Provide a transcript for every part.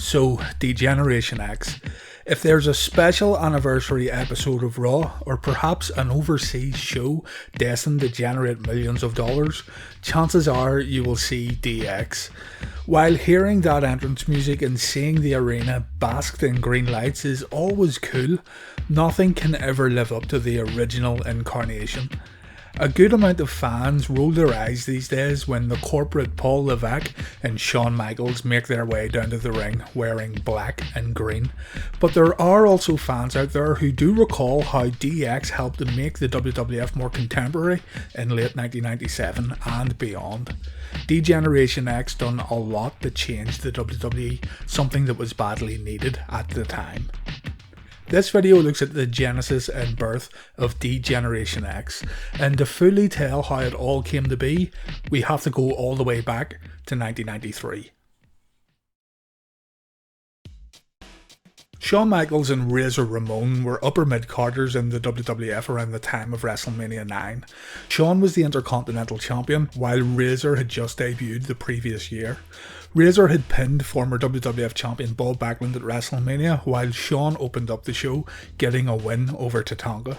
So, Degeneration X. If there's a special anniversary episode of Raw, or perhaps an overseas show destined to generate millions of dollars, chances are you will see DX. While hearing that entrance music and seeing the arena basked in green lights is always cool, nothing can ever live up to the original incarnation. A good amount of fans roll their eyes these days when the corporate Paul Levesque and Shawn Michaels make their way down to the ring wearing black and green. But there are also fans out there who do recall how DX helped to make the WWF more contemporary in late 1997 and beyond. Degeneration X done a lot to change the WWE, something that was badly needed at the time. This video looks at the genesis and birth of Degeneration X, and to fully tell how it all came to be, we have to go all the way back to 1993. Shawn Michaels and Razor Ramon were upper mid-carders in the WWF around the time of WrestleMania 9. Shawn was the Intercontinental Champion, while Razor had just debuted the previous year. Razor had pinned former WWF Champion Bob Backlund at WrestleMania, while Shawn opened up the show, getting a win over Tatanka.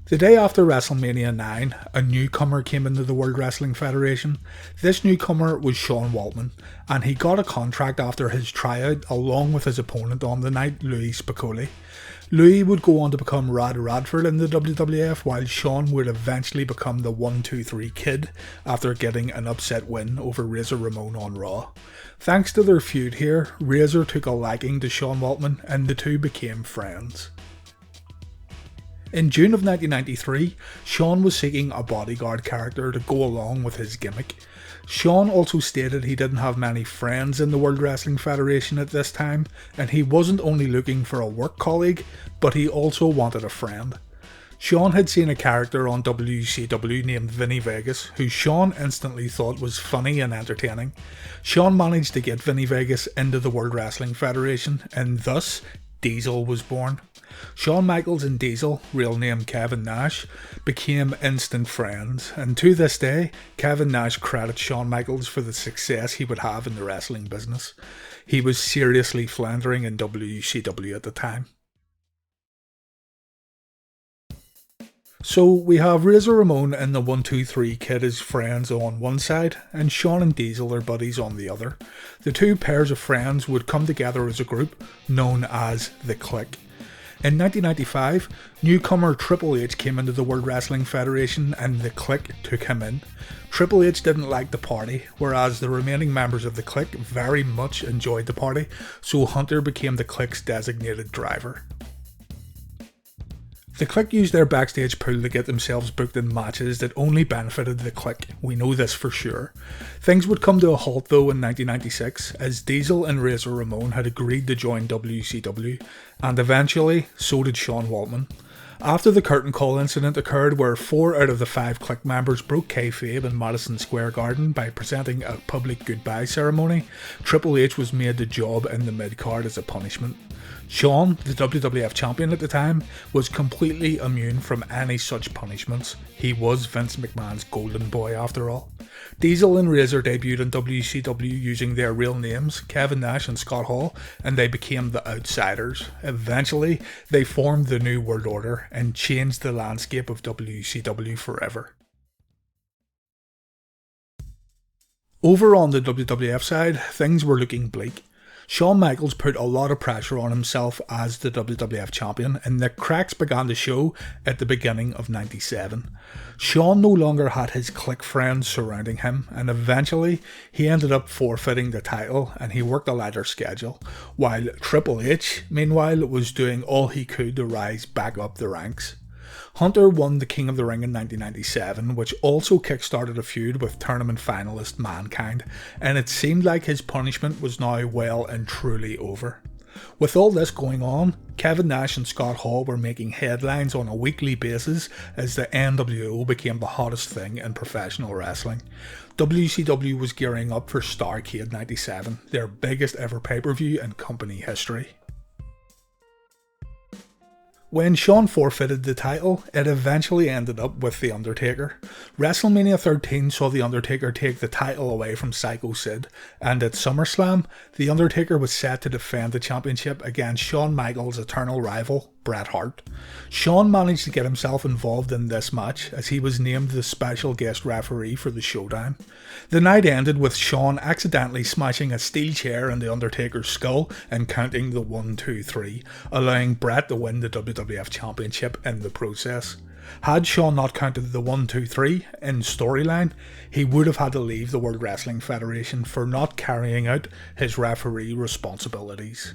The day after WrestleMania 9, a newcomer came into the World Wrestling Federation. This newcomer was Sean Waltman, and he got a contract after his tryout along with his opponent on the night, Louis Spicolli. Louis would go on to become Rad Radford in the WWF, while Shawn would eventually become the 1-2-3 Kid after getting an upset win over Razor Ramon on Raw. Thanks to their feud here, Razor took a liking to Sean Waltman and the two became friends. In June of 1993, Shawn was seeking a bodyguard character to go along with his gimmick. Shawn also stated he didn't have many friends in the World Wrestling Federation at this time, and he wasn't only looking for a work colleague, but he also wanted a friend. Shawn had seen a character on WCW named Vinny Vegas, who Shawn instantly thought was funny and entertaining. Shawn managed to get Vinny Vegas into the World Wrestling Federation, and thus Diesel was born. Shawn Michaels and Diesel, real name Kevin Nash, became instant friends, and to this day, Kevin Nash credits Shawn Michaels for the success he would have in the wrestling business. He was seriously floundering in WCW at the time. So we have Razor Ramon and the 1-2-3 Kid as friends on one side, and Shawn and Diesel are buddies on the other. The two pairs of friends would come together as a group known as the Kliq. In 1995, newcomer Triple H came into the World Wrestling Federation and the Kliq took him in. Triple H didn't like the party, whereas the remaining members of the Kliq very much enjoyed the party, so Hunter became the Kliq's designated driver. The Kliq used their backstage pool to get themselves booked in matches that only benefited the Kliq, we know this for sure. Things would come to a halt though in 1996, as Diesel and Razor Ramon had agreed to join WCW, and eventually so did Sean Waltman. After the curtain call incident occurred where 4 out of the 5 Kliq members broke kayfabe in Madison Square Garden by presenting a public goodbye ceremony, Triple H was made the job in the mid-card as a punishment. Shawn, the WWF champion at the time, was completely immune from any such punishments. He was Vince McMahon's golden boy after all. Diesel and Razor debuted in WCW using their real names, Kevin Nash and Scott Hall, and they became the Outsiders. Eventually, they formed the New World Order and changed the landscape of WCW forever. Over on the WWF side, things were looking bleak. Shawn Michaels put a lot of pressure on himself as the WWF champion, and the cracks began to show at the beginning of 97. Shawn no longer had his Kliq friends surrounding him, and eventually he ended up forfeiting the title and he worked a lighter schedule, while Triple H, meanwhile, was doing all he could to rise back up the ranks. Hunter won the King of the Ring in 1997, which also kick-started a feud with tournament finalist Mankind, and it seemed like his punishment was now well and truly over. With all this going on, Kevin Nash and Scott Hall were making headlines on a weekly basis as the NWO became the hottest thing in professional wrestling. WCW was gearing up for Starrcade 97, their biggest ever pay-per-view in company history. When Shawn forfeited the title, it eventually ended up with The Undertaker. WrestleMania 13 saw The Undertaker take the title away from Psycho Sid, and at SummerSlam, The Undertaker was set to defend the championship against Shawn Michaels' eternal rival, Bret Hart. Shawn managed to get himself involved in this match as he was named the special guest referee for the showdown. The night ended with Shawn accidentally smashing a steel chair in The Undertaker's skull and counting the 1, 2, 3, allowing Bret to win the WWF Championship in the process. Had Shawn not counted the 1, 2, 3 in storyline, he would have had to leave the World Wrestling Federation for not carrying out his referee responsibilities.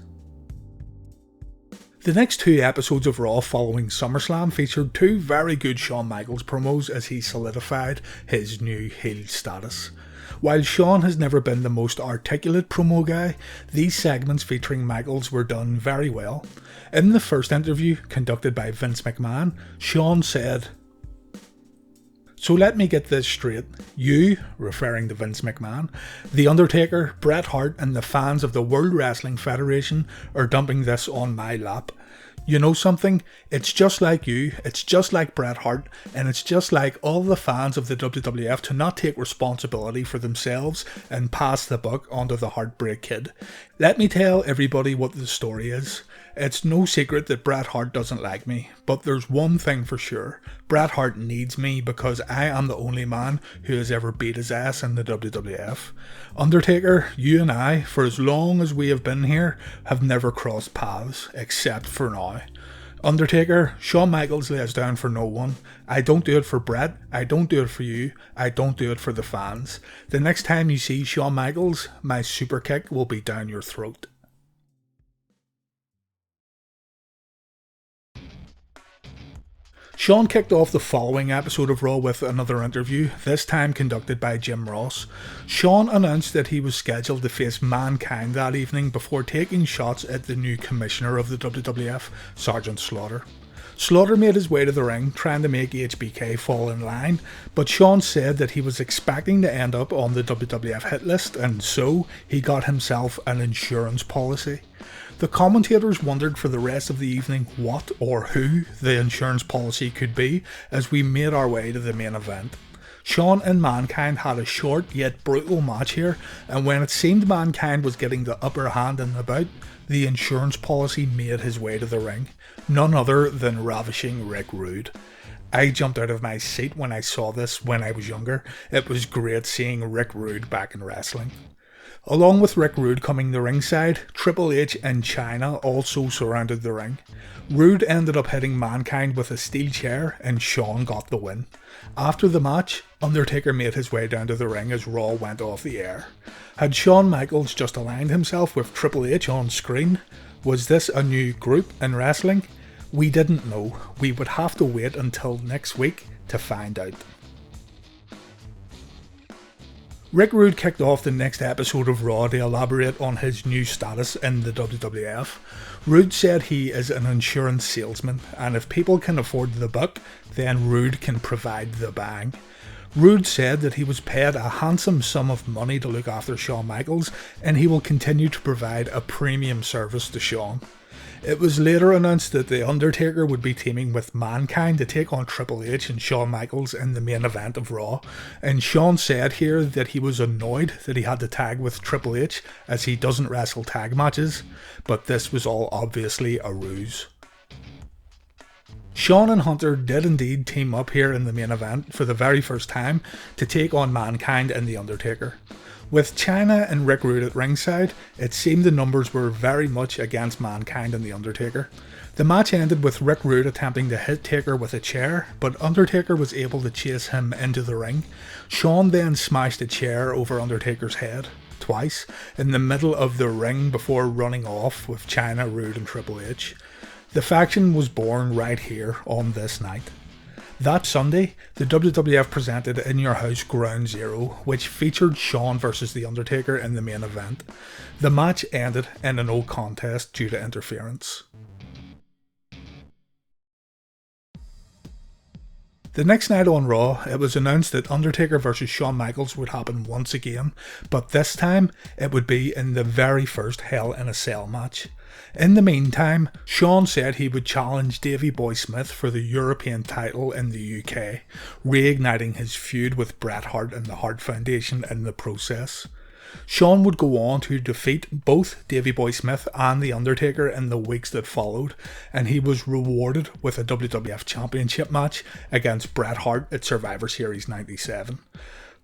The next 2 episodes of Raw following SummerSlam featured 2 very good Shawn Michaels promos as he solidified his new heel status. While Shawn has never been the most articulate promo guy, these segments featuring Michaels were done very well. In the first interview, conducted by Vince McMahon, Shawn said, "So let me get this straight. You," referring to Vince McMahon, "The Undertaker, Bret Hart and the fans of the World Wrestling Federation are dumping this on my lap. You know something? It's just like you, it's just like Bret Hart, and it's just like all the fans of the WWF to not take responsibility for themselves and pass the buck onto the Heartbreak Kid. Let me tell everybody what the story is. It's no secret that Bret Hart doesn't like me, but there's one thing for sure. Bret Hart needs me because I am the only man who has ever beat his ass in the WWF. Undertaker, you and I, for as long as we have been here, have never crossed paths, except for now. Undertaker, Shawn Michaels lays down for no one. I don't do it for Bret, I don't do it for you, I don't do it for the fans. The next time you see Shawn Michaels, my super kick will be down your throat." Shawn kicked off the following episode of Raw with another interview, this time conducted by Jim Ross. Shawn announced that he was scheduled to face Mankind that evening before taking shots at the new commissioner of the WWF, Sergeant Slaughter. Slaughter made his way to the ring, trying to make HBK fall in line, but Shawn said that he was expecting to end up on the WWF hit list, and so he got himself an insurance policy. The commentators wondered for the rest of the evening what or who the insurance policy could be as we made our way to the main event. Shawn and Mankind had a short yet brutal match here, and when it seemed Mankind was getting the upper hand in the bout, the insurance policy made his way to the ring. None other than Ravishing Rick Rude. I jumped out of my seat when I saw this when I was younger. It was great seeing Rick Rude back in wrestling. Along with Rick Rude coming to ringside, Triple H and Chyna also surrounded the ring. Rude ended up hitting Mankind with a steel chair and Shawn got the win. After the match, Undertaker made his way down to the ring as Raw went off the air. Had Shawn Michaels just aligned himself with Triple H on screen? Was this a new group in wrestling? We didn't know. We would have to wait until next week to find out. Rick Rude kicked off the next episode of Raw to elaborate on his new status in the WWF. Rude said he is an insurance salesman, and if people can afford the buck, then Rude can provide the bang. Rude said that he was paid a handsome sum of money to look after Shawn Michaels, and he will continue to provide a premium service to Shawn. It was later announced that The Undertaker would be teaming with Mankind to take on Triple H and Shawn Michaels in the main event of Raw, and Shawn said here that he was annoyed that he had to tag with Triple H as he doesn't wrestle tag matches, but this was all obviously a ruse. Shawn and Hunter did indeed team up here in the main event for the very first time to take on Mankind and The Undertaker. With Chyna and Rick Rude at ringside, it seemed the numbers were very much against Mankind and The Undertaker. The match ended with Rick Rude attempting to hit Taker with a chair, but Undertaker was able to chase him into the ring. Shawn then smashed a chair over Undertaker's head, twice, in the middle of the ring before running off with Chyna, Rude and Triple H. The faction was born right here on this night. That Sunday, the WWF presented In Your House Ground Zero, which featured Shawn vs The Undertaker in the main event. The match ended in a no contest due to interference. The next night on Raw, it was announced that Undertaker vs Shawn Michaels would happen once again, but this time it would be in the very first Hell in a Cell match. In the meantime, Shawn said he would challenge Davey Boy Smith for the European title in the UK, reigniting his feud with Bret Hart and the Hart Foundation in the process. Shawn would go on to defeat both Davey Boy Smith and The Undertaker in the weeks that followed, and he was rewarded with a WWF Championship match against Bret Hart at Survivor Series 97.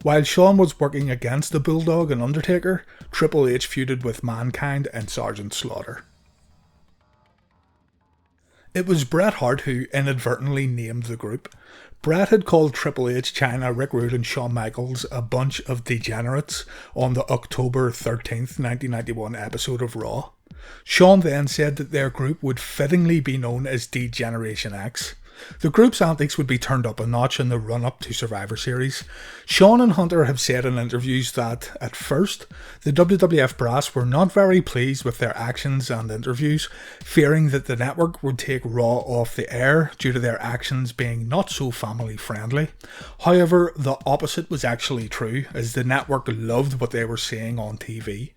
While Shawn was working against the Bulldog and Undertaker, Triple H feuded with Mankind and Sergeant Slaughter. It was Bret Hart who inadvertently named the group. Bret had called Triple H, Chyna, Rick Rude and Shawn Michaels a bunch of degenerates on the October 13th, 1991 episode of Raw. Shawn then said that their group would fittingly be known as D-Generation X. The group's antics would be turned up a notch in the run-up to Survivor Series. Shawn and Hunter have said in interviews that, at first, the WWF brass were not very pleased with their actions and interviews, fearing that the network would take Raw off the air due to their actions being not so family-friendly. However, the opposite was actually true, as the network loved what they were seeing on TV.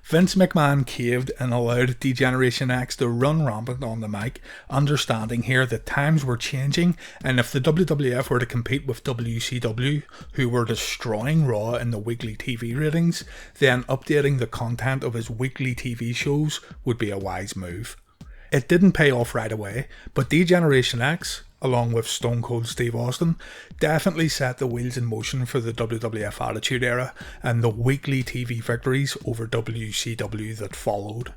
Vince McMahon caved and allowed D-Generation X to run rampant on the mic, understanding here that times were changing, and if the WWF were to compete with WCW, who were destroying Raw in the weekly TV ratings, then updating the content of his weekly TV shows would be a wise move. It didn't pay off right away, but D-Generation X, along with Stone Cold Steve Austin, definitely set the wheels in motion for the WWF Attitude Era and the weekly TV victories over WCW that followed.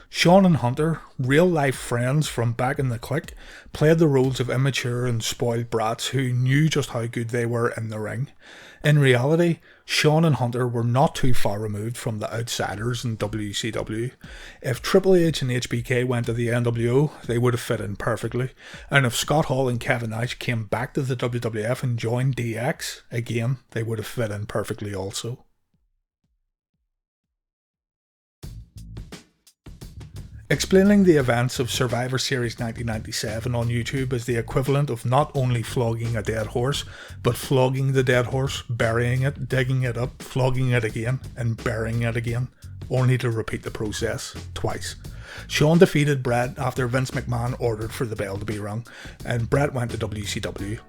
Shawn and Hunter, real-life friends from back in the Kliq, played the roles of immature and spoiled brats who knew just how good they were in the ring. In reality, Shawn and Hunter were not too far removed from the outsiders in WCW. If Triple H and HBK went to the NWO, they would have fit in perfectly, and if Scott Hall and Kevin Nash came back to the WWF and joined DX, again, they would have fit in perfectly also. Explaining the events of Survivor Series 1997 on YouTube is the equivalent of not only flogging a dead horse, but flogging the dead horse, burying it, digging it up, flogging it again, and burying it again, only to repeat the process twice. Shawn defeated Bret after Vince McMahon ordered for the bell to be rung, and Bret went to WCW.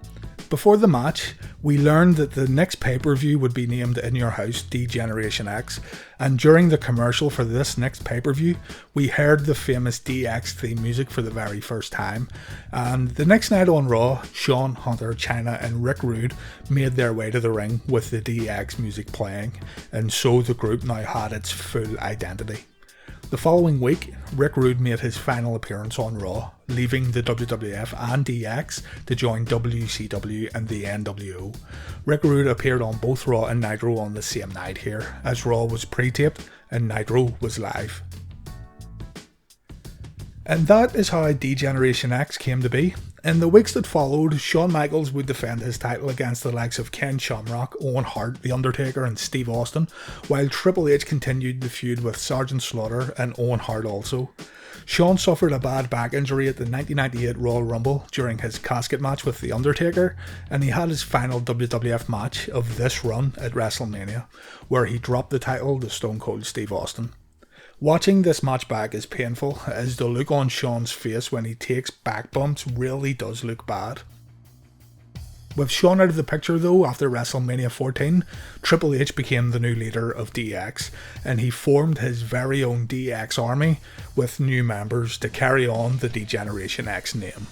Before the match, we learned that the next pay-per-view would be named In Your House D-Generation X, and during the commercial for this next pay-per-view, we heard the famous DX theme music for the very first time, and the next night on Raw, Shawn, Hunter, Chyna and Rick Rude made their way to the ring with the DX music playing, and so the group now had its full identity. The following week, Rick Rude made his final appearance on Raw, leaving the WWF and DX to join WCW and the NWO. Rick Rude appeared on both Raw and Nitro on the same night here, as Raw was pre-taped and Nitro was live. And that is how D-Generation X came to be. In the weeks that followed, Shawn Michaels would defend his title against the likes of Ken Shamrock, Owen Hart, The Undertaker and Steve Austin, while Triple H continued the feud with Sergeant Slaughter and Owen Hart also. Shawn suffered a bad back injury at the 1998 Royal Rumble during his casket match with The Undertaker, and he had his final WWF match of this run at WrestleMania, where he dropped the title to Stone Cold Steve Austin. Watching this match back is painful, as the look on Shawn's face when he takes back bumps really does look bad. With Shawn out of the picture though after WrestleMania 14, Triple H became the new leader of DX, and he formed his very own DX army with new members to carry on the D-Generation X name.